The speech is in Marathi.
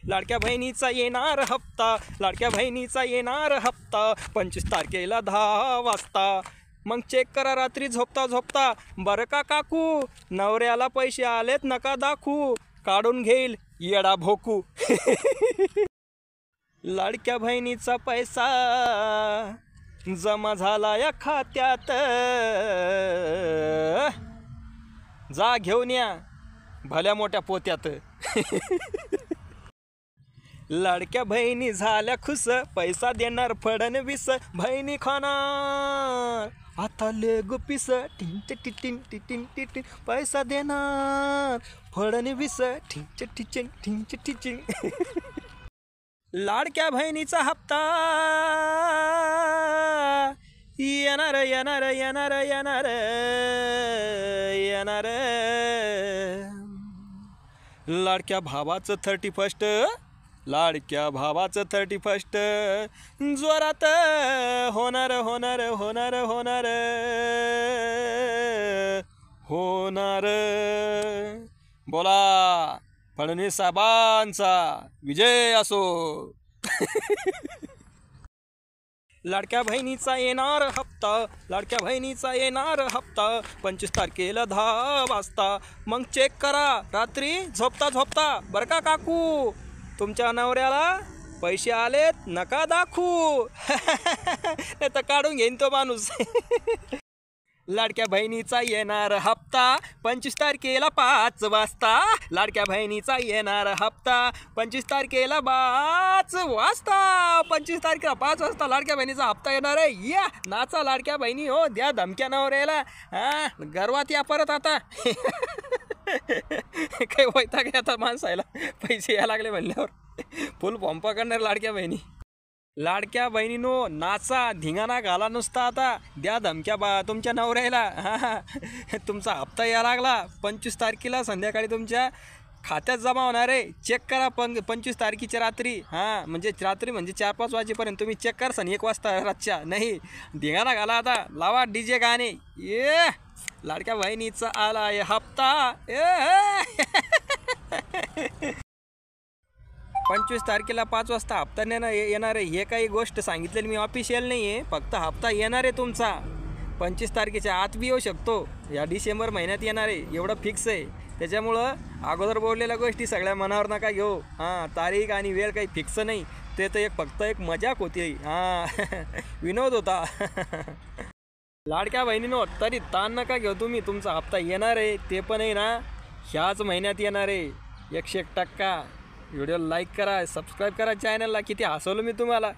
लाडक्या बहिणीचा येणार हप्ता, लाडक्या बहिणीचा येणार हप्ता 25 तारखेला 10 वाजता. मग चेक करा रात्री झोपता झोपता, बरं का काकू, नवऱ्याला पैसे आलेत नका दाखवू, काढून घेईल येडा भोकू. लाडक्या बहिणीचा पैसा जमा झाला या खात्यात, जा घेऊन या भल्या मोठ्या पोत्यात. लाडक्या बहिणी झाल्या खुश, पैसा देणार फडणवीस, बहिणी खाणार आता लेग पीस, टिंच टिटिन टिटिन टिटिन, पैसा देणार फडणवीस, टिंच टिचिन टिंच टिचिन. लाडक्या बहिणीचा हप्ता येणार येणार येणार येणार येणार. लाडक्या भावाचं 31, लाडक्या भावाचं 31 जोरात होणार होणार होणार होणार होणार. बोला फडणवीस साहेबांचा विजय असो. लाडक्या बहिणीचा येणार हप्ता, लाडक्या बहिणीचा येणार हप्ता 25 तारखेला 10 वाजता. मग चेक करा रात्री झोपता झोपता, बरं का काकू, तुमच्या नवऱ्याला पैसे आलेत नका दाखवू. नाही तर काढून घेईन तो माणूस. लाडक्या बहिणीचा येणार हप्ता 25 तारखेला 5 वाजता, लाडक्या बहिणीचा येणार हप्ता 25 तारखेला 5 वाजता. 25 तारखेला 5 वाजता लाडक्या बहिणीचा हप्ता येणार आहे. या नाचा लाडक्या बहिणी हो, द्या धमक्या नवऱ्याला. गर्वात या परत आता. काही वैताग आता माणसायला, पैसे यायला लागले म्हणल्यावर फुल पंपा करणार लाडक्या बहिणी. लाडक्या बहिणीनो नाचा, धिंगाणा घाला नुसता आता, द्या धमक्या तुमच्या नवऱ्याला. तुमचा हप्ता यायला लागला 25 तारखेला संध्याकाळी तुमच्या खात्यात जमा होणार आहे. चेक करा 25 तारखेच्या रात्री. म्हणजे रात्री म्हणजे 4-5 वाजेपर्यंत तुम्ही चेक करसान, 1 वाजता रातच्या नाही. धिंगाणा घाला आता, लावा DJ गाणे. ये लाडक्या बहिणीचा आला ये हप्ता. 25 तारखेला 5 वाजता हप्ता येणार आहे. हे काही गोष्ट सांगितलेली मी ऑफिशियल नाही आहे, फक्त हप्ता येणार आहे तुमचा 25 तारखेच्या आत बी येऊ शकतो, या डिसेंबर महिन्यात येणार आहे, एवढं फिक्स आहे. त्याच्यामुळं अगोदर बोललेल्या गोष्टी सगळ्या मनावर नका घेऊ. तारीख आणि वेळ काही फिक्स नाही, ते तर फक्त एक मजाक होती. विनोद होता. लाडक्या बहिणीनो तरी ताण नका घेऊ तुम्ही, तुमचा हप्ता येणार आहे, ते पण आहे ना ह्याच महिन्यात येणार आहे 101%. व्हिडिओ लाईक करा, सबस्क्राईब करा चॅनलला. किती हसवलं मी तुम्हाला.